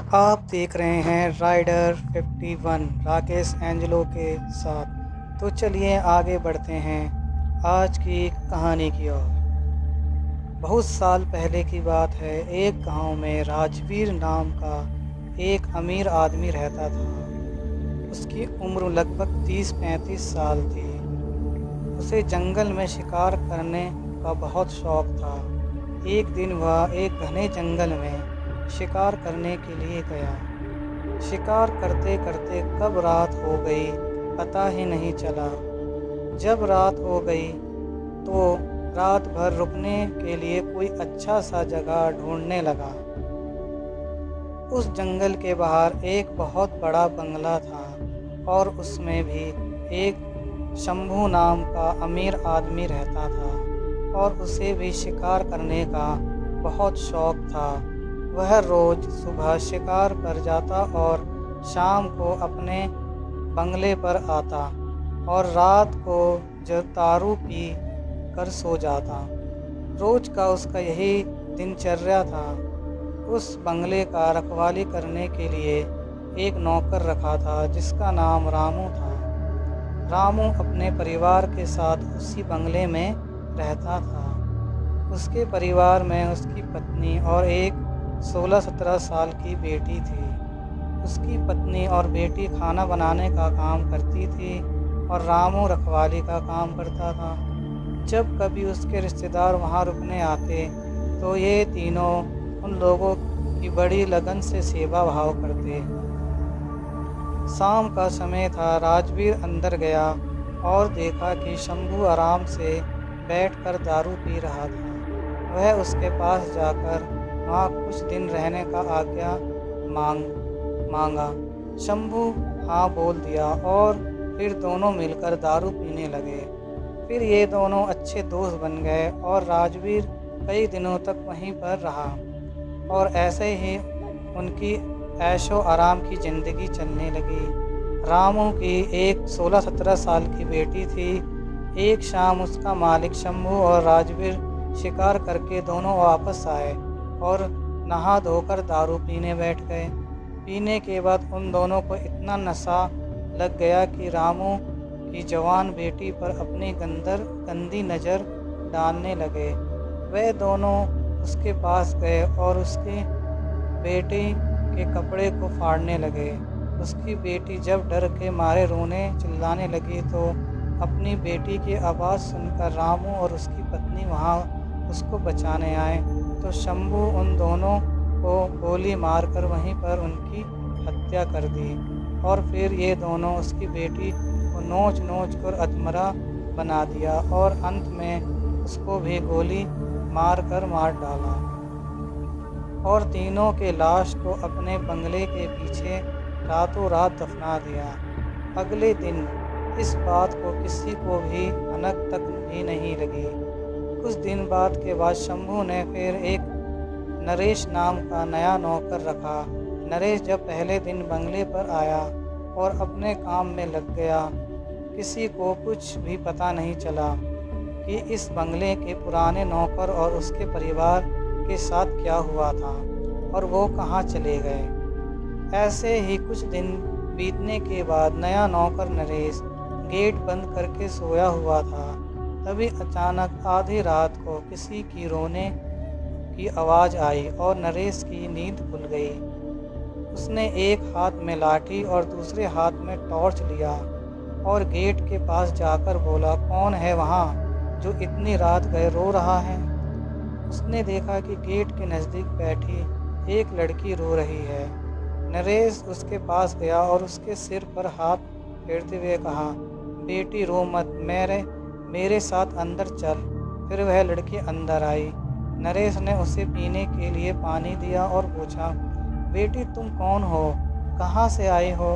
आप देख रहे हैं राइडर 51 राकेश एंजेलो के साथ। तो चलिए आगे बढ़ते हैं आज की कहानी की ओर। बहुत साल पहले की बात है। एक गांव में राजवीर नाम का एक अमीर आदमी रहता था। उसकी उम्र लगभग 30-35 साल थी। उसे जंगल में शिकार करने का बहुत शौक था। एक दिन वह एक घने जंगल में शिकार करने के लिए गया। शिकार करते करते कब रात हो गई पता ही नहीं चला। जब रात हो गई तो रात भर रुकने के लिए कोई अच्छा सा जगह ढूंढने लगा। उस जंगल के बाहर एक बहुत बड़ा बंगला था और उसमें भी एक शंभू नाम का अमीर आदमी रहता था और उसे भी शिकार करने का बहुत शौक था। वह रोज़ सुबह शिकार पर जाता और शाम को अपने बंगले पर आता और रात को जब दारू पी कर सो जाता। रोज़ का उसका यही दिनचर्या था। उस बंगले का रखवाली करने के लिए एक नौकर रखा था जिसका नाम रामू था। रामू अपने परिवार के साथ उसी बंगले में रहता था। उसके परिवार में उसकी पत्नी और एक 16-17 साल की बेटी थी। उसकी पत्नी और बेटी खाना बनाने का काम करती थी और रामू रखवाली का काम करता था। जब कभी उसके रिश्तेदार वहाँ रुकने आते तो ये तीनों उन लोगों की बड़ी लगन से सेवा भाव करते। शाम का समय था। राजवीर अंदर गया और देखा कि शंभू आराम से बैठकर दारू पी रहा था। वह उसके पास जाकर वहाँ कुछ दिन रहने का आज्ञा मांगा। शंभू हाँ बोल दिया और फिर दोनों मिलकर दारू पीने लगे। फिर ये दोनों अच्छे दोस्त बन गए और राजवीर कई दिनों तक वहीं पर रहा और ऐसे ही उनकी ऐशो आराम की ज़िंदगी चलने लगी। रामू की एक 16-17 साल की बेटी थी। एक शाम उसका मालिक शंभू और राजवीर शिकार करके दोनों वापस आए और नहा धोकर दारू पीने बैठ गए। पीने के बाद उन दोनों को इतना नशा लग गया कि रामू की जवान बेटी पर अपनी गंदी नज़र डालने लगे। वे दोनों उसके पास गए और उसकी बेटी के कपड़े को फाड़ने लगे। उसकी बेटी जब डर के मारे रोने चिल्लाने लगी तो अपनी बेटी की आवाज़ सुनकर रामू और उसकी पत्नी वहाँ उसको बचाने आए तो शंभू उन दोनों को गोली मारकर वहीं पर उनकी हत्या कर दी और फिर ये दोनों उसकी बेटी को नोच कर अधमरा बना दिया और अंत में उसको भी गोली मार डाला और तीनों के लाश को अपने बंगले के पीछे रातों रात दफना दिया। अगले दिन इस बात को किसी को भी भनक तक भी नहीं लगी। कुछ दिन बाद के बाद शंभू ने फिर एक नरेश नाम का नया नौकर रखा। नरेश जब पहले दिन बंगले पर आया और अपने काम में लग गया, किसी को कुछ भी पता नहीं चला कि इस बंगले के पुराने नौकर और उसके परिवार के साथ क्या हुआ था और वो कहाँ चले गए। ऐसे ही कुछ दिन बीतने के बाद नया नौकर नरेश गेट बंद करके सोया हुआ था। तभी अचानक आधी रात को किसी की रोने की आवाज़ आई और नरेश की नींद खुल गई। उसने एक हाथ में लाठी और दूसरे हाथ में टॉर्च लिया और गेट के पास जाकर बोला, कौन है वहाँ जो इतनी रात गए रो रहा है। उसने देखा कि गेट के नज़दीक बैठी एक लड़की रो रही है। नरेश उसके पास गया और उसके सिर पर हाथ फेरते हुए कहा, बेटी रो मत, मेरे साथ अंदर चल। फिर वह लड़की अंदर आई। नरेश ने उसे पीने के लिए पानी दिया और पूछा, बेटी तुम कौन हो, कहाँ से आए हो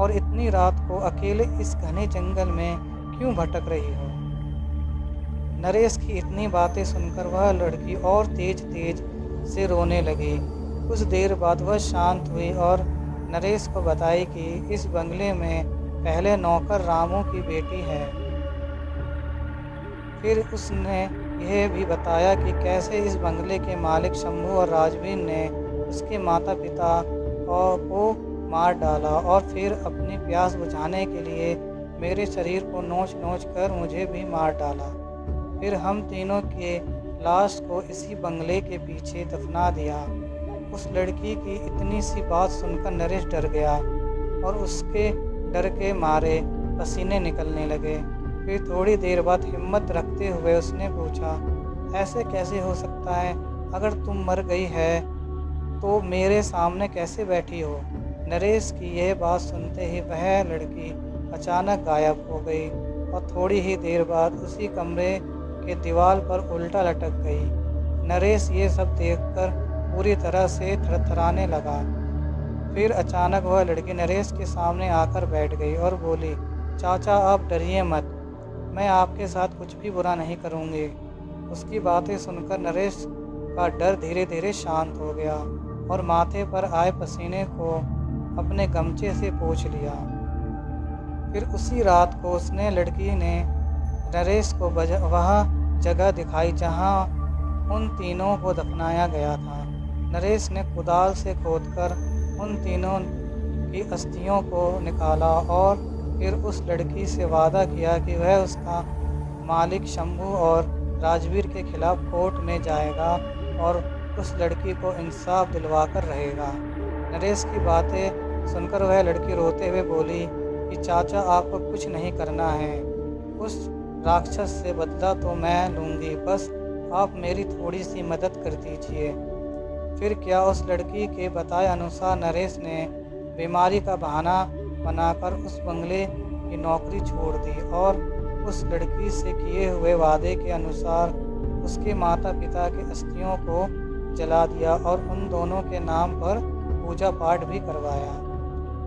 और इतनी रात को अकेले इस घने जंगल में क्यों भटक रही हो। नरेश की इतनी बातें सुनकर वह लड़की और तेज से रोने लगी। कुछ देर बाद वह शांत हुई और नरेश को बताई कि इस बंगले में पहले नौकर रामू की बेटी है। फिर उसने यह भी बताया कि कैसे इस बंगले के मालिक शंभू और राजवीर ने उसके माता पिता और को मार डाला और फिर अपनी प्यास बुझाने के लिए मेरे शरीर को नोच नोच कर मुझे भी मार डाला। फिर हम तीनों के लाश को इसी बंगले के पीछे दफना दिया। उस लड़की की इतनी सी बात सुनकर नरेश डर गया और उसके डर के मारे पसीने निकलने लगे। फिर थोड़ी देर बाद हिम्मत रखते हुए उसने पूछा, ऐसे कैसे हो सकता है? अगर तुम मर गई है तो मेरे सामने कैसे बैठी हो? नरेश की यह बात सुनते ही वह लड़की अचानक गायब हो गई और थोड़ी ही देर बाद उसी कमरे के दीवार पर उल्टा लटक गई। नरेश ये सब देखकर पूरी तरह से थरथराने लगा। फिर अचानक वह लड़की नरेश के सामने आकर बैठ गई और बोली, चाचा आप डरिए मत, मैं आपके साथ कुछ भी बुरा नहीं करूँगी। उसकी बातें सुनकर नरेश का डर धीरे धीरे शांत हो गया और माथे पर आए पसीने को अपने गमछे से पोंछ लिया। फिर उसी रात को उसने लड़की ने नरेश को वह जगह दिखाई जहां उन तीनों को दफनाया गया था। नरेश ने कुदाल से खोदकर उन तीनों की अस्थियों को निकाला और फिर उस लड़की से वादा किया कि वह उसका मालिक शंभू और राजवीर के खिलाफ कोर्ट में जाएगा और उस लड़की को इंसाफ दिलवाकर रहेगा। नरेश की बातें सुनकर वह लड़की रोते हुए बोली कि चाचा आपको कुछ नहीं करना है, उस राक्षस से बदला तो मैं लूँगी, बस आप मेरी थोड़ी सी मदद कर दीजिए। फिर क्या उस लड़की के बताए अनुसार नरेश ने बीमारी का बहाना बनाकर उस बंगले की नौकरी छोड़ दी और उस लड़की से किए हुए वादे के अनुसार उसके माता पिता के अस्थियों को जला दिया और उन दोनों के नाम पर पूजा पाठ भी करवाया।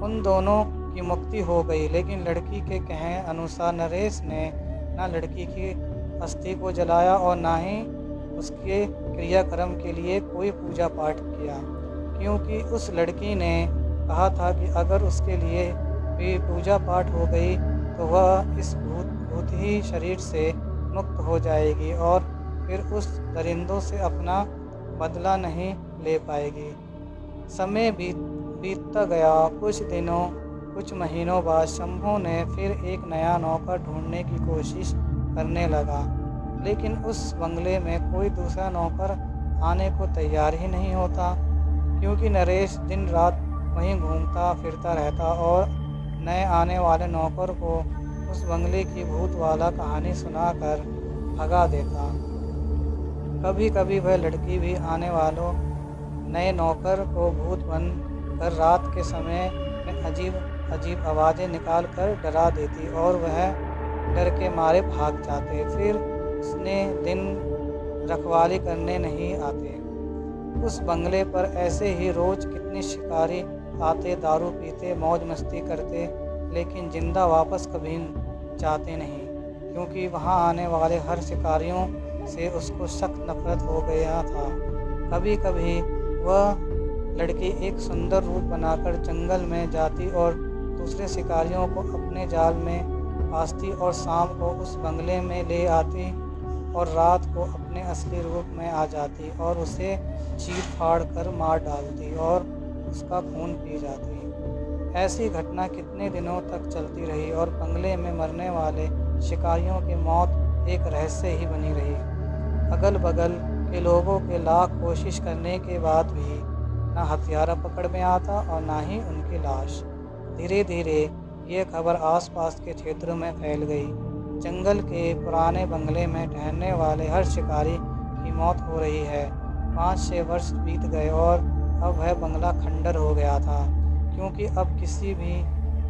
उन दोनों की मुक्ति हो गई, लेकिन लड़की के कहे अनुसार नरेश ने ना लड़की की अस्थि को जलाया और ना ही उसके क्रियाक्रम के लिए कोई पूजा पाठ किया, क्योंकि उस लड़की ने कहा था कि अगर उसके लिए भी पूजा पाठ हो गई तो वह इस भूत ही शरीर से मुक्त हो जाएगी और फिर उस दरिंदों से अपना बदला नहीं ले पाएगी। समय बीतता गया। कुछ महीनों बाद शंभू ने फिर एक नया नौकर ढूंढने की कोशिश करने लगा, लेकिन उस बंगले में कोई दूसरा नौकर आने को तैयार ही नहीं होता, क्योंकि नरेश दिन रात वहीं घूमता फिरता रहता और नए आने वाले नौकर को उस बंगले की भूत वाला कहानी सुनाकर भगा देता। कभी कभी वह लड़की भी आने वालों नए नौकर को भूत बनकर रात के समय में अजीब आवाज़ें निकाल कर डरा देती और वह डर के मारे भाग जाते। फिर उसने दिन रखवाली करने नहीं आते। उस बंगले पर ऐसे ही रोज़ कितने शिकारी आते, दारू पीते, मौज मस्ती करते, लेकिन जिंदा वापस कभी जाते नहीं, क्योंकि वहाँ आने वाले हर शिकारियों से उसको सख्त नफरत हो गया था। कभी कभी वह लड़की एक सुंदर रूप बनाकर जंगल में जाती और दूसरे शिकारियों को अपने जाल में फांसती और शाम को उस बंगले में ले आती और रात को अपने असली रूप में आ जाती और उसे चीर फाड़ कर मार डालती और उसका खून पी जाती। ऐसी घटना कितने दिनों तक चलती रही और बंगले में मरने वाले शिकारियों की मौत एक रहस्य ही बनी रही। अगल बगल के लोगों के लाख कोशिश करने के बाद भी ना हथियारा पकड़ में आता और ना ही उनकी लाश। धीरे धीरे ये खबर आसपास के क्षेत्र में फैल गई। जंगल के पुराने बंगले में ठहरने वाले हर शिकारी की मौत हो रही है। 5-6 वर्ष बीत गए और अब वह बंगला खंडर हो गया था, क्योंकि अब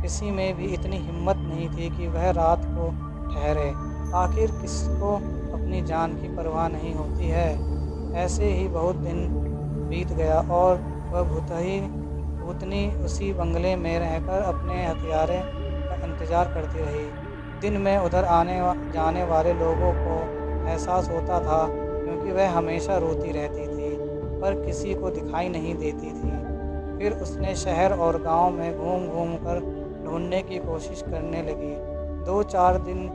किसी में भी इतनी हिम्मत नहीं थी कि वह रात को ठहरे। आखिर किसको अपनी जान की परवाह नहीं होती है। ऐसे ही बहुत दिन बीत गया और वह भूतनी उसी बंगले में रहकर अपने हथियारे का इंतज़ार करती रही। दिन में उधर आने जाने वाले लोगों को एहसास होता था, क्योंकि वह हमेशा रोती रहती थी पर किसी को दिखाई नहीं देती थी। फिर उसने शहर और गांव में घूम घूम कर ढूंढने की कोशिश करने लगी। 2-4 दिन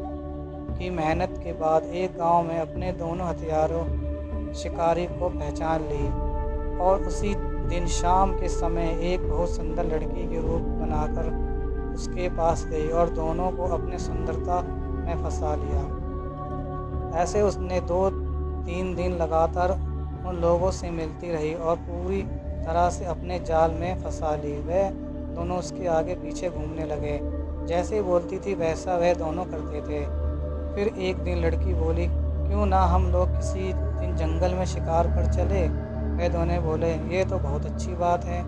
की मेहनत के बाद एक गांव में अपने दोनों हथियारों शिकारी को पहचान ली। और उसी दिन शाम के समय एक बहुत सुंदर लड़की के रूप बनाकर उसके पास गई और दोनों को अपने सुंदरता में फंसा लिया। ऐसे उसने 2-3 दिन लगातार उन लोगों से मिलती रही और पूरी तरह से अपने जाल में फंसा ली। वह दोनों उसके आगे पीछे घूमने लगे, जैसे बोलती थी वैसा वह दोनों करते थे। फिर एक दिन लड़की बोली, क्यों ना हम लोग किसी दिन जंगल में शिकार पर चले। वह दोनों बोले, ये तो बहुत अच्छी बात है,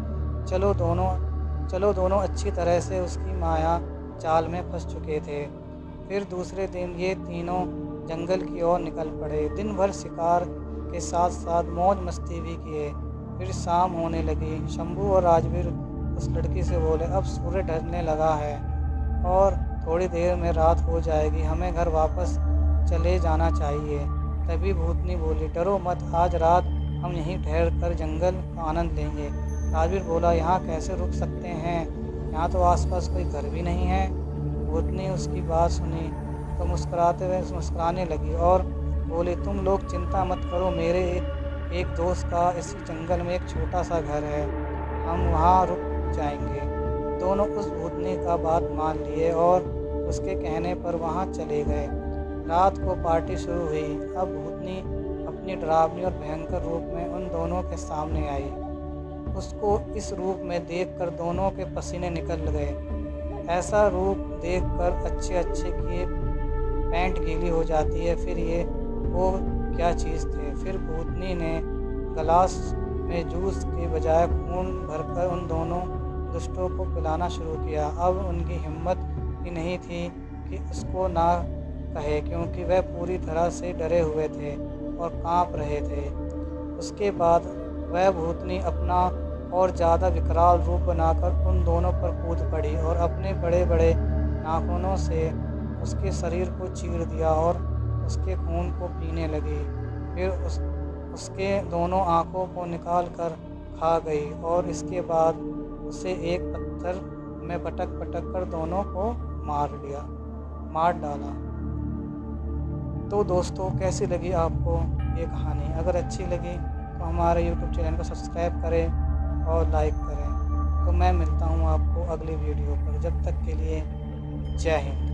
चलो दोनों अच्छी तरह से उसकी माया जाल में फंस चुके थे। फिर दूसरे दिन ये तीनों जंगल की ओर निकल पड़े। दिन भर शिकार के साथ साथ मौज मस्ती भी किए। फिर शाम होने लगी। शंभू और राजवीर उस लड़की से बोले, अब सूरज ढलने लगा है और थोड़ी देर में रात हो जाएगी, हमें घर वापस चले जाना चाहिए। तभी भूतनी बोली, डरो मत, आज रात हम यहीं ठहर कर जंगल का आनंद लेंगे। राजवीर बोला, यहाँ कैसे रुक सकते हैं, यहाँ तो आसपास कोई घर भी नहीं है। भूतनी उसकी बात सुनी तो मुस्कुराने लगी और बोली, तुम लोग चिंता मत करो, मेरे एक दोस्त का इसी जंगल में एक छोटा सा घर है, हम वहाँ रुक जाएंगे। दोनों उस भूतनी का बात मान लिए और उसके कहने पर वहाँ चले गए। रात को पार्टी शुरू हुई। अब भूतनी अपनी डरावनी और भयंकर रूप में उन दोनों के सामने आई। उसको इस रूप में देखकर दोनों के पसीने निकल गए। ऐसा रूप देखकर अच्छे की पैंट गीली हो जाती है। फिर ये वो क्या चीज़ थे। फिर भूतनी ने गिलास में जूस के बजाय खून भरकर उन दोनों दुष्टों को पिलाना शुरू किया। अब उनकी हिम्मत ही नहीं थी कि उसको ना कहे, क्योंकि वह पूरी तरह से डरे हुए थे और कांप रहे थे। उसके बाद वह भूतनी अपना और ज़्यादा विकराल रूप बनाकर उन दोनों पर कूद पड़ी और अपने बड़े बड़े नाखूनों से उसके शरीर को चीर दिया और उसके खून को पीने लगी। फिर उसके दोनों आँखों को निकाल कर खा गई और इसके बाद उसे एक पत्थर में पटक कर दोनों को मार डाला। तो दोस्तों, कैसी लगी आपको ये कहानी? अगर अच्छी लगी तो हमारे YouTube चैनल को सब्सक्राइब करें और लाइक करें। तो मैं मिलता हूँ आपको अगली वीडियो पर। जब तक के लिए जय हिंद।